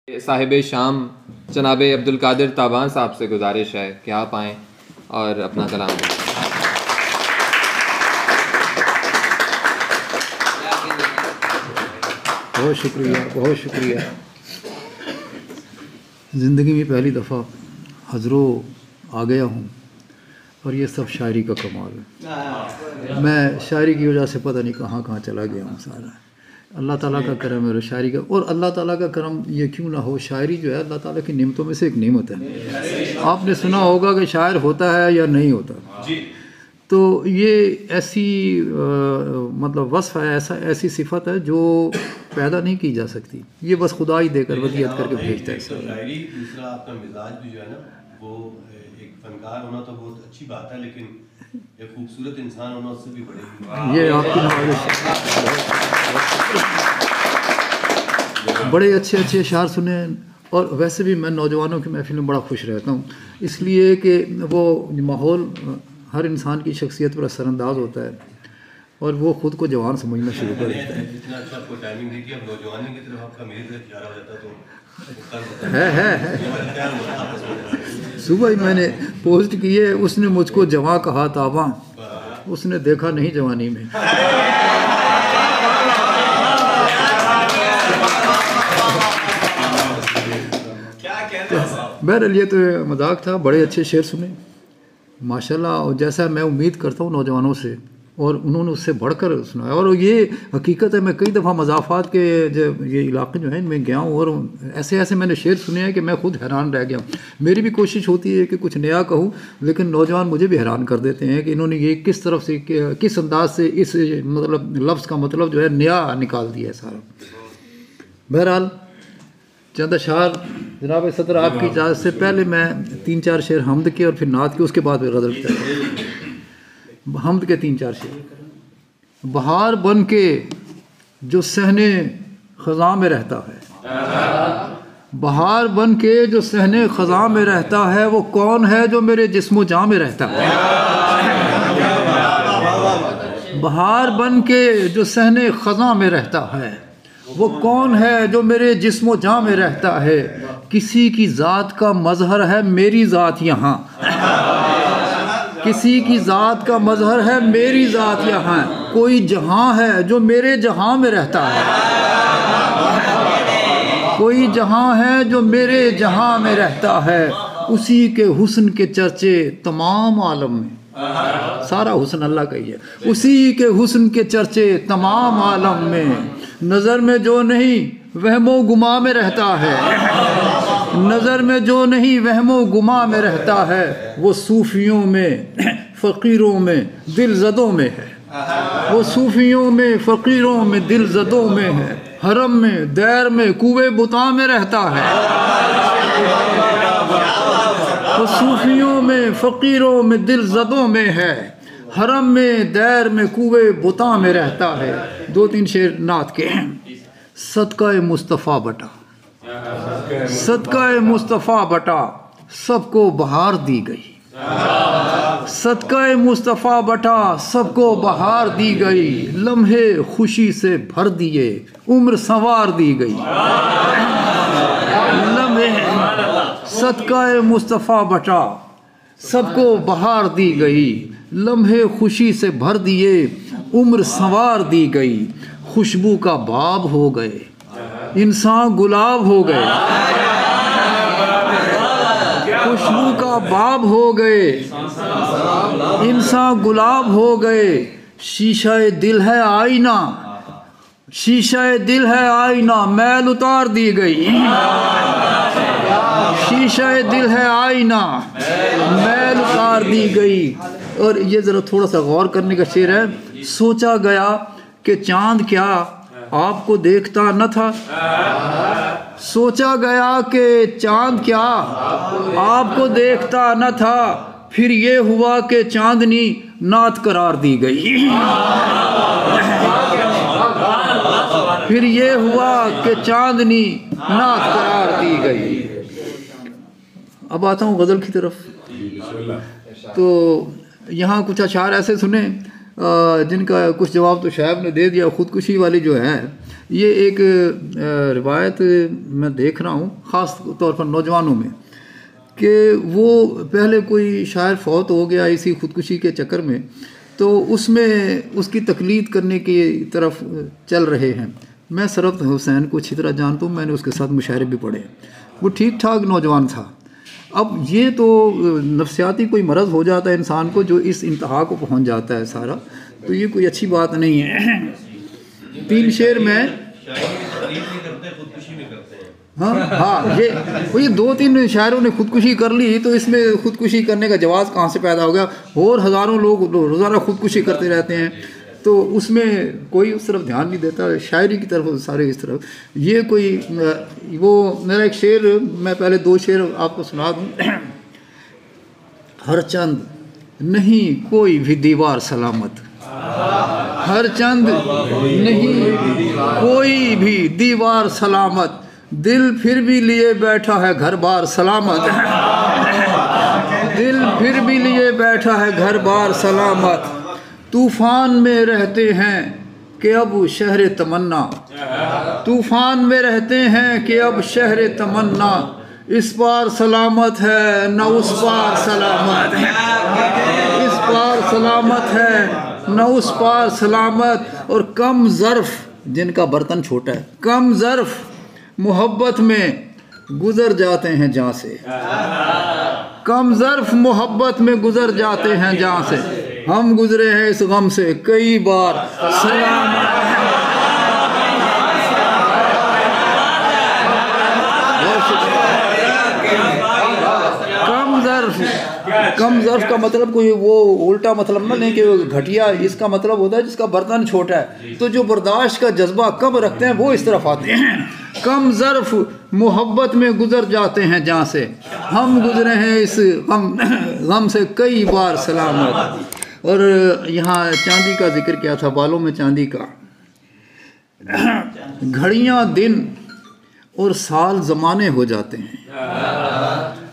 साहिब शाम जनाब अब्दुल कादिर ताबान साहब से गुजारिश है कि आप आएँ और अपना कलाम दें। बहुत शुक्रिया, बहुत शुक्रिया। ज़िंदगी में पहली दफ़ा हज़रों आ गया हूँ और ये सब शायरी का कमाल है। मैं शायरी की वजह से पता नहीं कहाँ कहाँ चला गया हूँ सारा। अल्लाह ताला का करम है शायरी का, और अल्लाह ताला का करम ये क्यों ना हो, शायरी जो है अल्लाह ताला की नेमतों में से एक नेमत है। आपने सुना होगा कि शायर होता है या नहीं होता, तो ये ऐसी मतलब वस्फ़ है, ऐसी सिफत है जो पैदा नहीं की जा सकती। ये बस खुदा ही देकर वसीयत करके भेजता है। शायरी, दूसरा आपका मिजाज भी जो है ना, वो एक फनकार होना तो बहुत अच्छी बात है, लेकिन एक खूबसूरत इंसान होना उससे भी बड़ी। ये आपकी नवाज़िश। बड़े अच्छे अच्छे अशार सुने, और वैसे भी मैं नौजवानों की महफिल में बड़ा खुश रहता हूँ, इसलिए कि वो माहौल हर इंसान की शख्सियत पर असरअंदाज होता है और वो ख़ुद को जवान समझना शुरू कर देता है। जितना अच्छा आपको टाइमिंग दी कि अब नौजवानी की तरफ आपका मेरी तरफ इशारा हो जाता तो है। सुबह ही मैंने पोस्ट की है, उसने मुझको जवां कहा ताबा, उसने देखा नहीं जवानी में। बहरहाल ये तो मजाक था। बड़े अच्छे शेर सुने माशाल्लाह, और जैसा मैं उम्मीद करता हूँ नौजवानों से, और उन्होंने उससे बढ़कर सुनाया। और ये हकीकत है, मैं कई दफ़ा मज़ाफ़ात के जो ये इलाके जो हैं इनमें गया हूँ, और ऐसे ऐसे मैंने शेर सुने हैं कि मैं खुद हैरान रह गया हूँ। मेरी भी कोशिश होती है कि कुछ नया कहूँ, लेकिन नौजवान मुझे भी हैरान कर देते हैं कि इन्होंने ये किस तरफ से, किस अंदाज से इस मतलब लफ्ज़ का मतलब जो है नया निकाल दिया है सारा। बहरहाल चंद अशार जनाब सदर आपकी इजाज़त से पहले मैं 3-4 शेर हमद के और फिर नात के, उसके बाद गज़ल की। हमद के 3-4 शेर। बहार बन के जो सहने ख़ज़ां में रहता है, बहार बन के जो सहने ख़ज़ां में रहता है, वो कौन है जो मेरे जिस्म जाँ में रहता है। बहार बन के जो सहने ख़ज़ां में रहता है, वो कौन है जो मेरे जिस्म जाँ में रहता है। किसी की ज़ात का मज़हर है मेरी ज़ात यहाँ, किसी की ज़ात का मज़हर है मेरी ज़ात यहाँ। कोई जहाँ है जो मेरे जहाँ में रहता है, कोई जहाँ है जो मेरे जहाँ में रहता है। उसी के हुस्न के चर्चे तमाम आलम में, सारा हुस्न अल्लाह का ही है। उसी के हुस्न के चर्चे तमाम आलम में। नज़र में जो नहीं वहमो गुमा में रहता है, नज़र में जो नहीं वहमो गुमा में रहता है। वो सूफियों में फ़कीरों में दिल ज़दों में है, वो सूफियों में फ़कीरों में दिल ज़दों में है। हरम में दैर में कुए बुता में रहता है, वो सूफियों में फ़कीरों में दिल ज़दों में है। हरम में दैर में कुए बुता में रहता है। 2-3 शेर नात के। सदका मुस्तफ़ा बटा, सदका मुस्तफ़ा बटा, सबको बहार दी गई। सदका मुस्तफ़ा बटा, सबको बहार दी गई। लम्हे खुशी से भर दिए, उम्र संवार दी गई। लम्हे सदका मुस्तफ़ा बटा, सबको बहार दी गई। लम्हे खुशी से भर दिए, उम्र संवार दी गई। खुशबू का बाब हो गए, इंसान गुलाब हो गए। खुशबू का बाब हो गए, इंसान गुलाब हो गए। शीशा दिल है आईना, शीशा दिल है आईना, मैल उतार दी गई। शीशा दिल है आईना, मैल उतार दी गई। और ये ज़रा थोड़ा सा गौर करने का शेर है। सोचा गया कि चांद क्या आपको देखता न था, सोचा गया कि चांद क्या आपको देखता न था। फिर ये हुआ कि चांदनी नात करार दी गई। फिर ये हुआ कि चांदनी नात करार दी गई। अब आता हूँ गज़ल की तरफ। तो यहाँ कुछ अशार ऐसे सुने जिनका कुछ जवाब तो शायब ने दे दिया। ख़ुदकुशी वाली जो है ये एक रिवायत मैं देख रहा हूँ ख़ास तौर पर नौजवानों में कि वो पहले कोई शायर फौत हो गया इसी ख़ुदकुशी के चक्कर में, तो उसमें उसकी तकलीद करने की तरफ चल रहे हैं। मैं सरफ हुसैन को अच्छी तरह जानता हूँ, मैंने उसके साथ मुशायरे भी पढ़े। वो ठीक ठाक नौजवान था। अब ये तो नफ्सियाती कोई मरज़ हो जाता है इंसान को जो इस इंतहा को पहुँच जाता है सारा, तो ये कोई अच्छी बात नहीं है। 3 शेर में हाँ ये 2-3 शायरों ने खुदकुशी कर ली, तो इसमें खुदकुशी करने का जवाब कहाँ से पैदा हो गया? और हज़ारों लोग रोज़ाना खुदकुशी करते रहते हैं, तो उसमें कोई उस तरफ ध्यान नहीं देता, शायरी की तरफ सारे इस तरफ। ये कोई वो मेरा एक शेर, मैं पहले 2 शेर आपको सुना दूँ। हर चंद नहीं कोई भी दीवार सलामत, हर चंद नहीं कोई भी दीवार सलामत, दिल फिर भी लिए बैठा है घर बार सलामत, दिल फिर भी लिए बैठा है घर बार सलामत, तूफान में रहते हैं कि अब शहर तमन्ना, तूफान में रहते हैं कि अब शहर तमन्ना, इस पार सलामत है न उस पार सलामत है, इस पार सलामत है न उस पार सलामत। और कम ज़र्फ़ जिनका बर्तन छोटा है, कम ज़र्फ़ मोहब्बत में गुज़र जाते हैं जहाँ से, कम ज़र्फ़ मोहब्बत में गुज़र जाते हैं जहाँ से, हम गुज़रे हैं इस गम से कई बार सलामत है। कम ज़र्फ़ का मतलब कोई वो उल्टा मतलब ना नहीं कि घटिया, इसका मतलब होता है जिसका बर्तन छोटा है, तो जो बर्दाश्त का जज्बा कम रखते हैं वो इस तरफ आते हैं। कम ज़र्फ़ मोहब्बत में गुज़र जाते हैं जहाँ से, हम गुज़रे हैं इस गम से कई बार सलामत। और यहाँ चांदी का जिक्र किया था, बालों में चांदी का। घड़ियाँ दिन और साल ज़माने हो जाते हैं,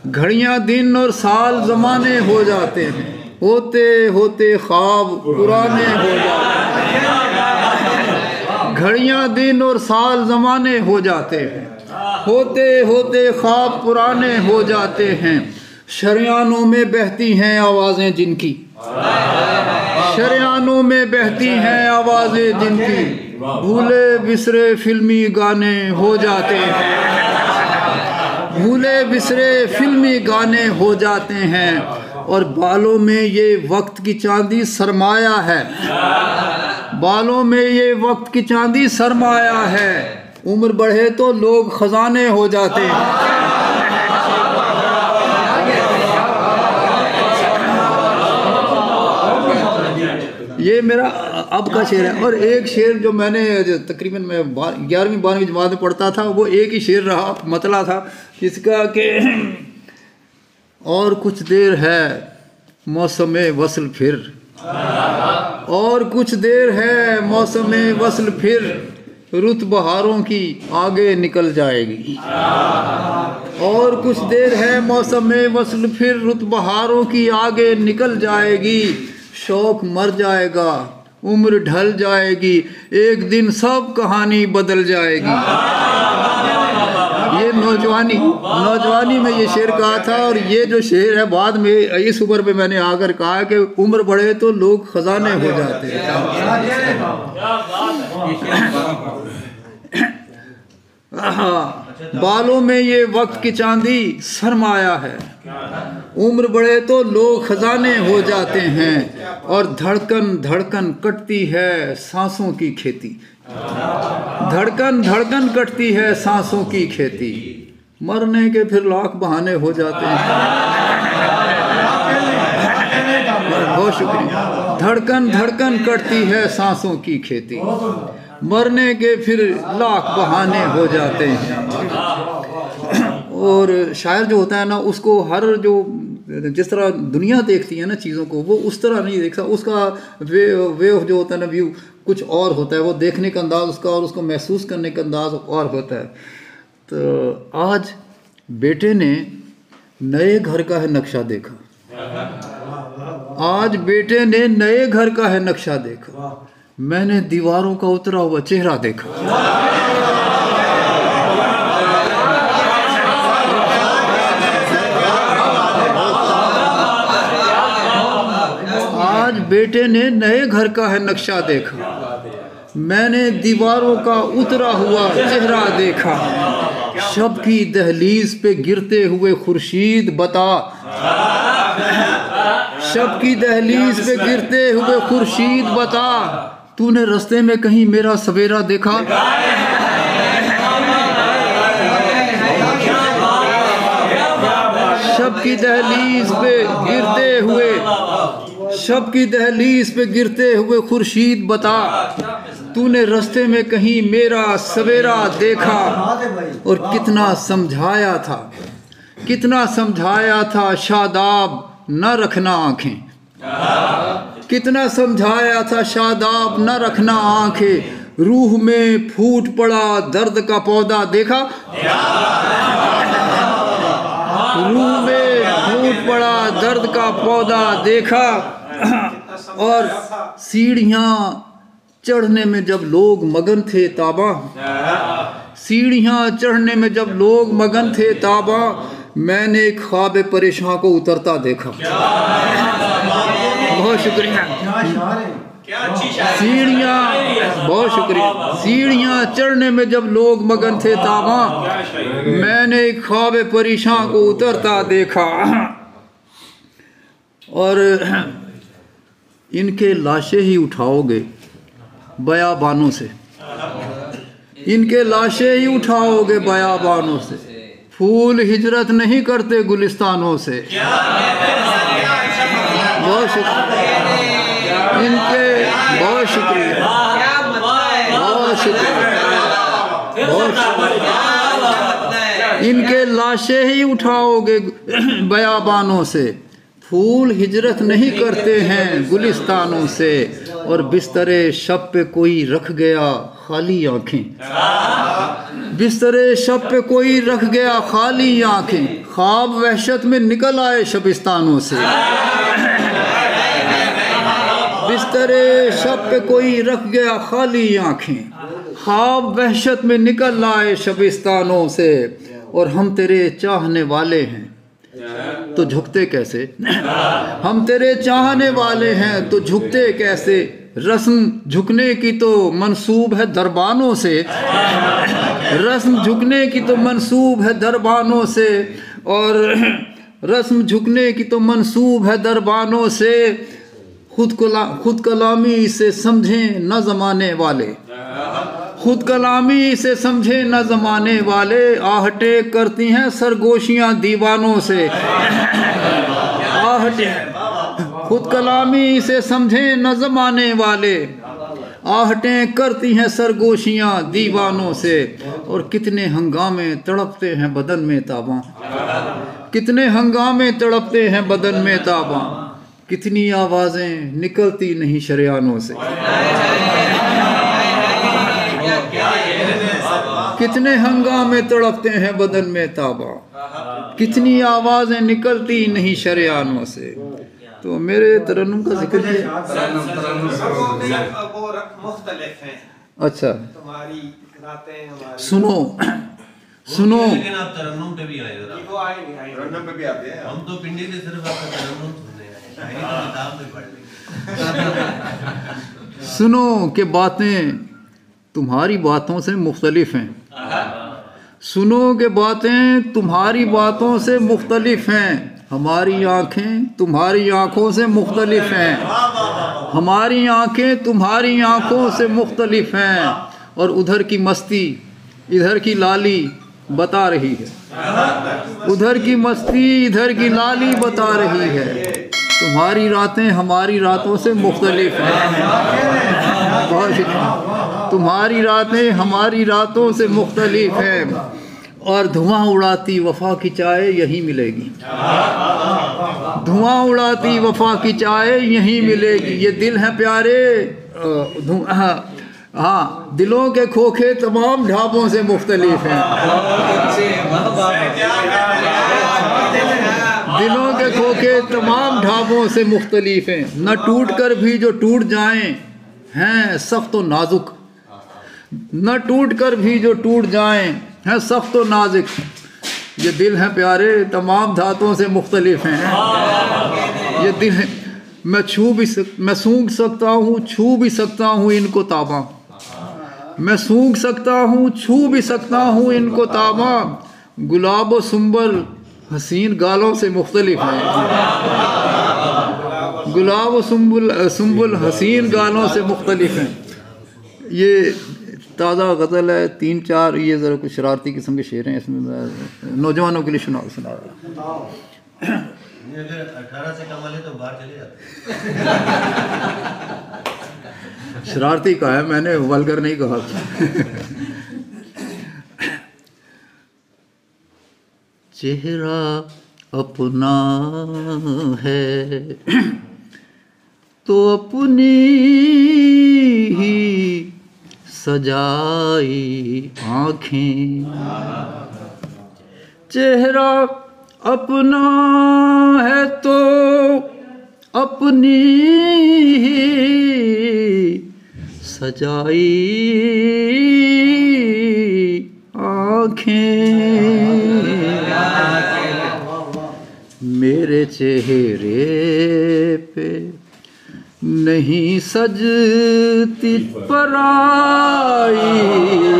घड़ियाँ दिन और साल ज़माने हो जाते हैं, होते होते ख्वाब पुराने हो जाते हैं, घड़ियाँ दिन और साल ज़माने हो जाते हैं, होते होते ख्वाब पुराने हो जाते हैं, शरियानों में बहती हैं आवाज़ें जिनकी, शरियानों में बहती हैं आवाज़ें जिनकी, भूले बिसरे फिल्मी गाने हो जाते हैं, भूले बिसरे फिल्मी गाने हो जाते हैं। और बालों में ये वक्त की चांदी सरमाया है, बालों में ये वक्त की चांदी सरमाया है, उम्र बढ़े तो लोग खजाने हो जाते हैं। ये मेरा अब का शेर है। और एक शेर जो मैंने तकरीबन मैं 11वीं-12वीं जमात में पढ़ता था, वो एक ही शेर रहा, मतला था इसका कि और कुछ देर है मौसम वसल फिर, और कुछ देर है मौसम वसल फिर, रुत बहारों की आगे निकल जाएगी, और कुछ देर है मौसम वसल फिर, रुत बहारों की आगे निकल जाएगी, शौक मर जाएगा उम्र ढल जाएगी, एक दिन सब कहानी बदल जाएगी। ये नौजवानी में ये शेर कहा था। और ये जो शेर है बाद में इस उम्र पे मैंने आकर कहा कि उम्र बढ़े तो लोग खजाने हो जाते हैं। बालों में ये वक्त की चांदी सरमाया है, उम्र बढ़े तो लोग खजाने हो जाते हैं, और धड़कन धड़कन कटती है सांसों की खेती, धड़कन धड़कन कटती है सांसों की खेती, मरने के फिर लाख बहाने हो जाते हैं। बहुत शुक्रिया। धड़कन धड़कन कटती है सांसों की खेती, मरने के फिर लाख बहाने हो जाते हैं। और शायर जो होता है ना, उसको हर जो जिस तरह दुनिया देखती है ना चीज़ों को, वो उस तरह नहीं देखता। उसका वे जो होता है ना, व्यू कुछ और होता है, वो देखने का अंदाज़ उसका और उसको महसूस करने का अंदाज़ और होता है। तो आज बेटे ने नए घर का है नक्शा देखा, आज बेटे ने नए घर का है नक्शा देखा, मैंने दीवारों का उतरा हुआ चेहरा देखा। आज बेटे ने नए घर का है नक्शा देखा। मैंने दीवारों का उतरा हुआ चेहरा देखा। शब की दहलीज पे गिरते हुए खुर्शीद बता, शब की दहलीज पे गिरते हुए खुर्शीद बता, तूने रास्ते में कहीं मेरा सवेरा देखा? शब की दहलीज पे गिरते हुए, शब की दहलीज पे गिरते हुए खुर्शीद बता, तूने रास्ते में कहीं मेरा सवेरा देखा? और कितना समझाया था, कितना समझाया था, शादाब न रखना आंखें, कितना समझाया था, शादाब न रखना आंखें, रूह में फूट पड़ा दर्द का पौधा देखा? रूह में फूट पड़ा दर्द का पौधा देखा। और सीढ़ियां चढ़ने में जब लोग मगन थे ताबा, सीढ़ियां चढ़ने में जब लोग मगन थे ताबा, मैंने एक ख्वाब परेशान को उतरता देखा। बहुत शुक्रिया। सीढ़ियां, बहुत शुक्रिया। सीढ़ियां चढ़ने में जब लोग मगन थे ताबा, मैंने एक ख्वाब परेशान को उतरता देखा। और इनके लाशें ही उठाओगे बयाबानों से, इनके लाशें ही उठाओगे बयाबानों से, फूल हिजरत नहीं करते गुलिस्तानों से। बहुत शुक्रिया इनके, बहुत शुक्रिया, बहुत शुक्रिया, बहुत शुक्रिया। इनके लाशें ही उठाओगे बयाबानों से, फूल हिजरत नहीं करते हैं गुलिस्तानों से। और बिस्तरे शब पे कोई रख गया खाली आंखें, बिस्तरे शब पे कोई रख गया खाली आंखें, ख्वाब वहशत में निकल आए शबिस्तानों से। बिस्तरे शब पे कोई रख गया खाली आंखें, ख्वाब वहशत में निकल आए शबिस्तानों से। और हम तेरे चाहने वाले हैं तो झुकते कैसे, हम तेरे चाहने वाले हैं तो झुकते कैसे। रस्म झुकने की तो मंसूब है दरबानों से, रस्म झुकने की तो मंसूब है दरबानों से। और रस्म झुकने की तो मंसूब है दरबानों से। खुद कलामी से समझें न जमाने वाले, खुद कलामी से समझे न जमाने वाले। आहटे करती हैं सरगोशियां दीवानों से, आहटे खुद कलामी से समझे न जमाने वाले। आहटें करती हैं सरगोशियां दीवानों से। और कितने हंगामे तड़पते हैं बदन में ताबा, कितने हंगामे तड़पते हैं बदन में ताबा। कितनी आवाजें निकलती नहीं शरियानों से, कितने हंगामे तड़पते हैं बदन में ताबा। कितनी आवाजें निकलती नहीं शरियानों से। तो मेरे तरन्नुम का जिक्र किया। अच्छा सुनो सुनो, लेकिन आप तरन्नुम पे भी आए, तरन्नुम पे भी आते हैं। हम तो पिंडी से सिर्फ आपका तरन्नुम सुनने आए, शायरी तो किताब में पढ़ ली। सुनो कि बातें तुम्हारी बातों से मुख्तलिफ हैं, सुनो कि बातें तुम्हारी बातों से मुख्तलिफ हैं। हमारी आंखें तुम्हारी आंखों से मुख्तलिफ हैं, हमारी आंखें तुम्हारी आंखों से मुख्तलिफ हैं। और उधर की मस्ती इधर की लाली बता रही है, उधर की मस्ती इधर की लाली बता रही है। तुम्हारी रातें हमारी रातों से मुख्तलिफ हैं, बहुत शुक्रिया। तुम्हारी रातें हमारी रातों से मुख्तलिफ हैं। और धुआं उड़ाती वफा की चाय यहीं मिलेगी, धुआं उड़ाती वफा की चाय यहीं मिलेगी। ये दिल है प्यारे, हाँ दिलों के खोखे तमाम ढाबों से मुख्तलिफ हैं, दिलों के खोखे तमाम ढाबों से मुख्तलिफ हैं। न टूट कर भी जो टूट जाएं हैं सख्त व नाजुक, न टूट कर भी जो टूट जाएं हैं सख्त व नाजुक। ये दिल हैं प्यारे तमाम धातुओं से मुख्तलिफ हैं। ये दिल है मैं मैं सूंघ सकता हूँ, छू भी सकता हूँ इनको ताबा। मैं सूंघ सकता हूँ, छू भी सकता हूँ इनको ताबा। गुलाब व सुंबल हसीन गालों से मुख्तलिफ हैं। गुलाब व सुंबल हसीन गालों से मुख्तलिफ हैं। ये ताज़ा गज़ल है, 3-4 ये ज़रा कुछ शरारती किस्म के शेर हैं, इसमें मैं नौजवानों के लिए सुना अगर 18 से कम वाले तो बाहर चले जाते। शरारती कहा है मैंने, वल्गर नहीं कहा। चेहरा अपना है तो अपनी ही सजाई आँखें। चेहरा अपना है तो अपनी ही सजाई आँखें। मेरे चेहरे पे नहीं सजती पराई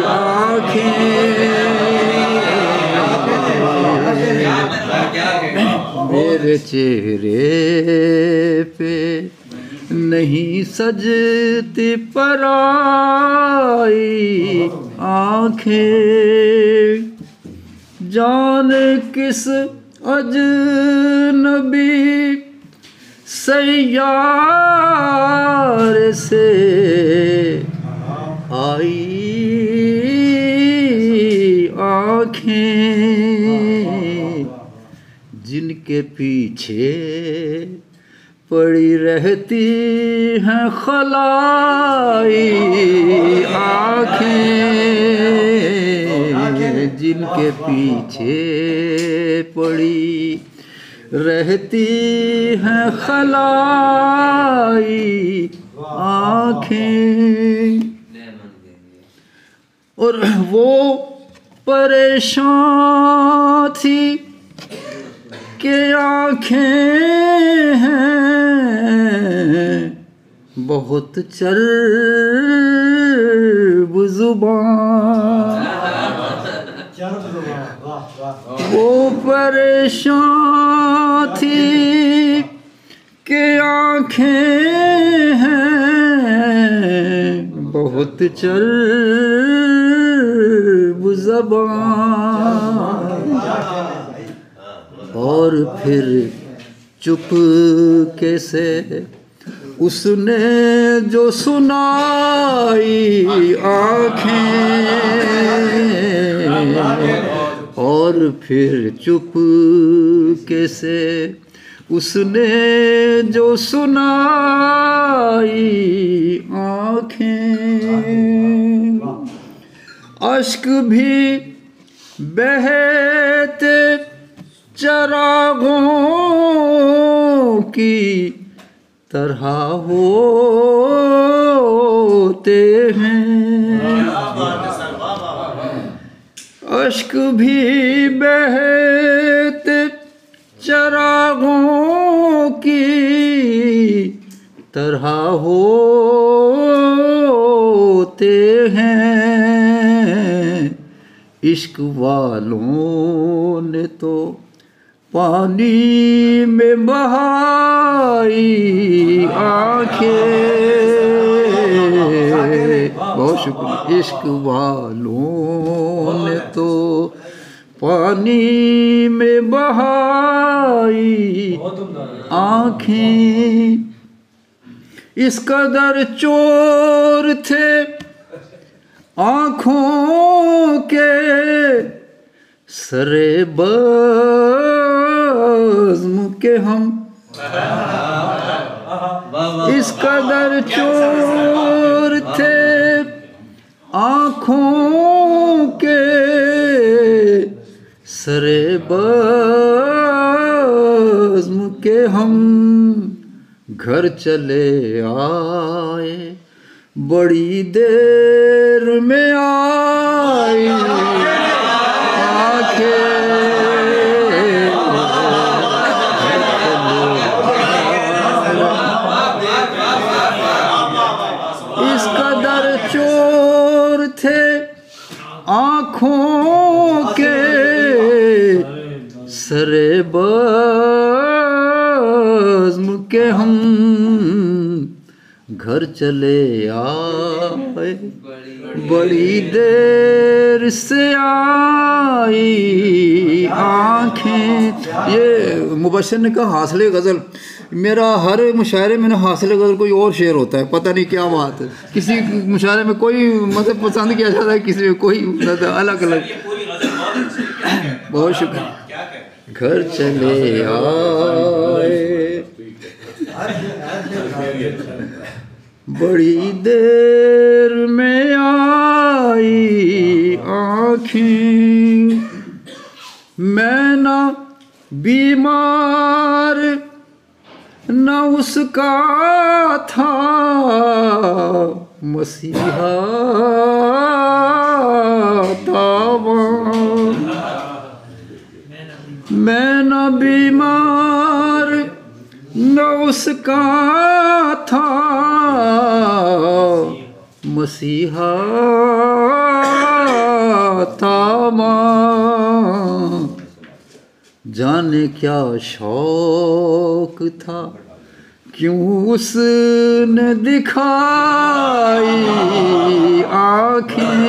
आँखें। मेरे चेहरे पे नहीं सजती पराई आँखें। जाने किस अजनबी सैयार से आई आँखें, जिनके पीछे पड़ी रहती हैं खलाई आँखें। जिनके पीछे पड़ी रहती हैं खलाई आँखें। और वो परेशान थी कि आँखें हैं बहुत चर्ब ज़ुबान। वो परेशान थी कि आँखें हैं बहुत चर्ब ज़ुबान। और फिर चुपके से उसने जो सुनाई आँखें। और फिर चुपके से उसने जो सुनाई आँखें। अश्क भी बहते चरागों की तरह होते हैं। अश्क भी बहते चरागों की तरह होते हैं। इश्क वालों ने तो पानी में बहाई आँखें। बहुत शुक्रिया। इश्क वालों ने तो पानी में बहाई आँखें। इस कदर चोर थे आँखों के सरे बज़्म के हम। इस कदर चोर थे आँखों के सरे बज़्म के हम। घर चले आए बड़ी देर में आई इस कदर चोर थे आँखों के सरे बज़्म के हम घर चले आए बड़ी देर से आई आँखें। ये मुबश्शिर ने कहा हासिल गज़ल, मेरा हर मुशायरे में ना हासिल गज़ल कोई और शेर होता है, पता नहीं क्या बात है। किसी मुशायरे में कोई मतलब पसंद किया जाता है, किसी में कोई मतलब अलग अलग। बहुत शुक्रिया। घर चले आए बड़ी देर में आई आँखें, मैं ना बीमार न उसका था मसीहा था मैं न बीमार न उसका था मसीहा था जाने क्या शौक था क्यों उसने दिखाई आँखें,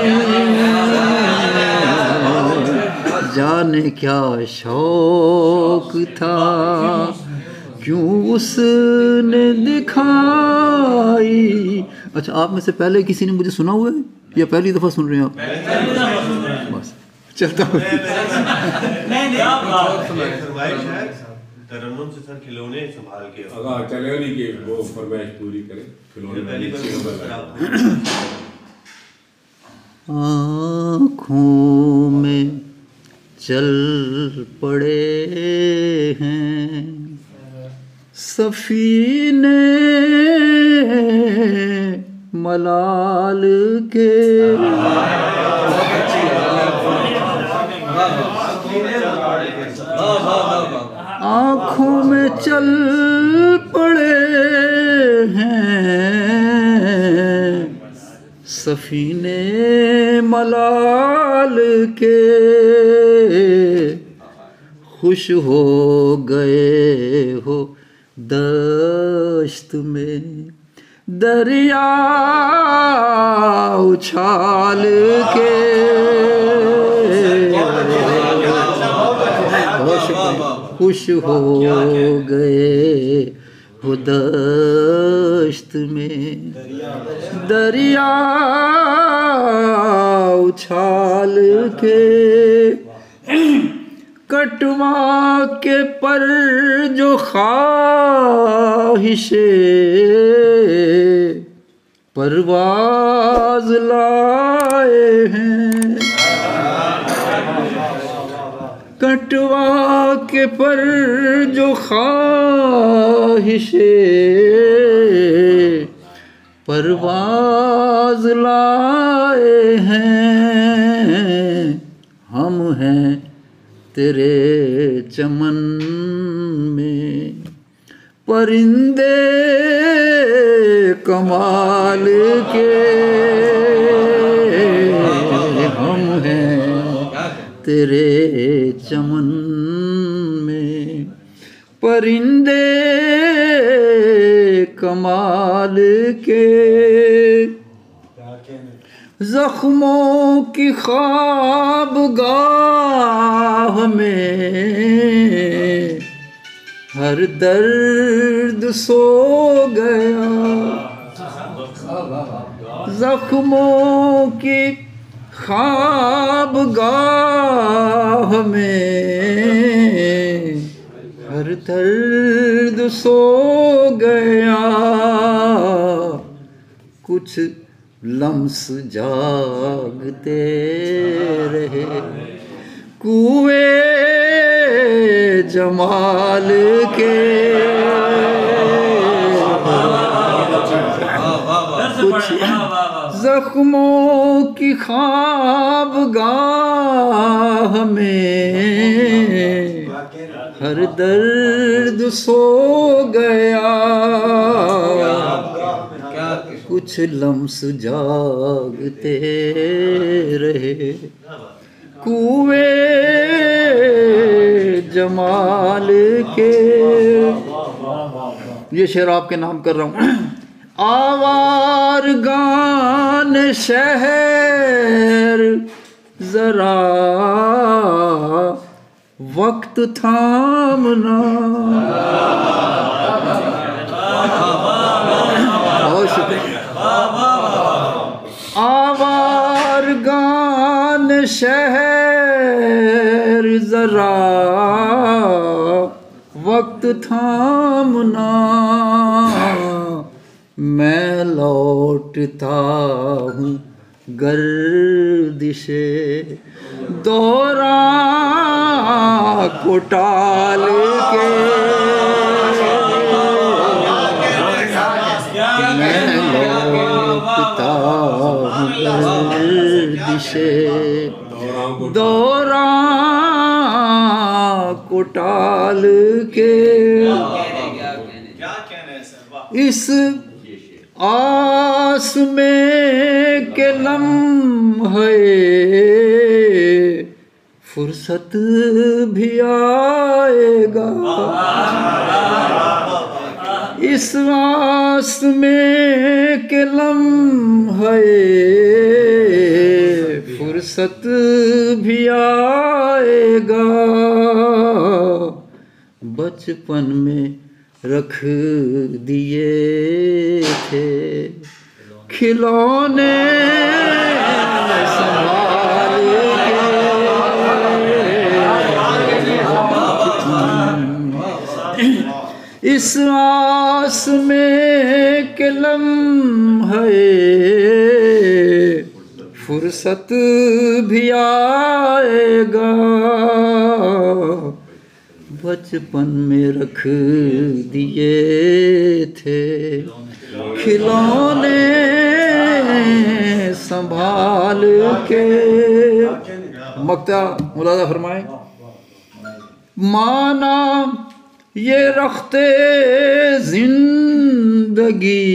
जाने क्या शौक था क्यों उसने दिखाई। अच्छा, आप में से पहले किसी ने मुझे सुना हुआ है या पहली दफ़ा सुन रहे हैं आप? बस चलता हूँ। तरन्नुम से सर खिलौने संभाल के चले नहीं कि वो फरमाइश पूरी करें खिलौने। आँखों में चल पड़े हैं सफीने मलाल के, आँखों में चल पड़े हैं सफीने मलाल के, खुश हो गए हो दश्त में दरिया उछाल के। खुश हो गए हो दश्त में दरिया उछाल के, कटवा के पर जो ख्वाहिशे परवाज़ लाए हैं, कटवा के पर जो ख्वाहिशे परवाज़ लाए हैं, हम हैं तेरे चमन में परिंदे कमाल के, हम हैं तेरे चमन में परिंदे कमाल के। ज़ख्मों की ख्वाबगाह में हर दर्द सो गया, ज़ख्मों की ख्वाबगाह में हर दर्द सो गया, कुछ लम्स जागते रहे कुए जमाल के, कुछ जख्मों की ख्वाबगाह में हर दर्द सो गया, कुछ लम्स जागते रहे कुए जमाल के। ये शेर आपके नाम कर रहा हूँ। आवार गान शहर जरा वक्त थामना। बहुत शुक्रिया। आवार गान शहर जरा वक्त थामना, मैं लौटता हूँ गर्दिशे दौरा को टाल के। मैं लौटता हूँ गर्दिशे दौरा को टाल के। इस आस में के लम्हे फुर्सत भी आएगा, इस आस में के लम्हे फुर्सत भी आएगा। बचपन में रख दिए थे खिलौने संभाल के, इस आस में के लम्हे फुर्सत भी आएगा। बचपन में रख दिए थे खिलौने संभाल के। मक्ता मुलादा फरमाए। माना ये रखते जिंदगी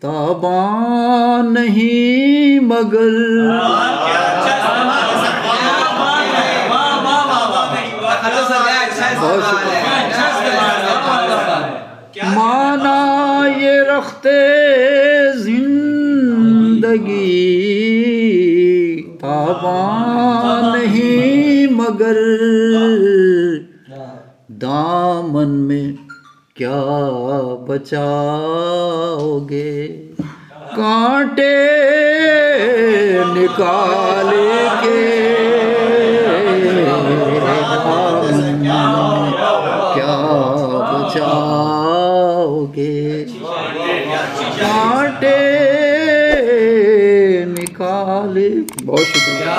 ताबान नहीं मगर, माना ये रखते जिंदगी ताबान नहीं मगर, दामन में क्या बचाओगे कांटे निकाल के। क्या बचाओगे कांटे निकाल। बहुत शुक्रिया।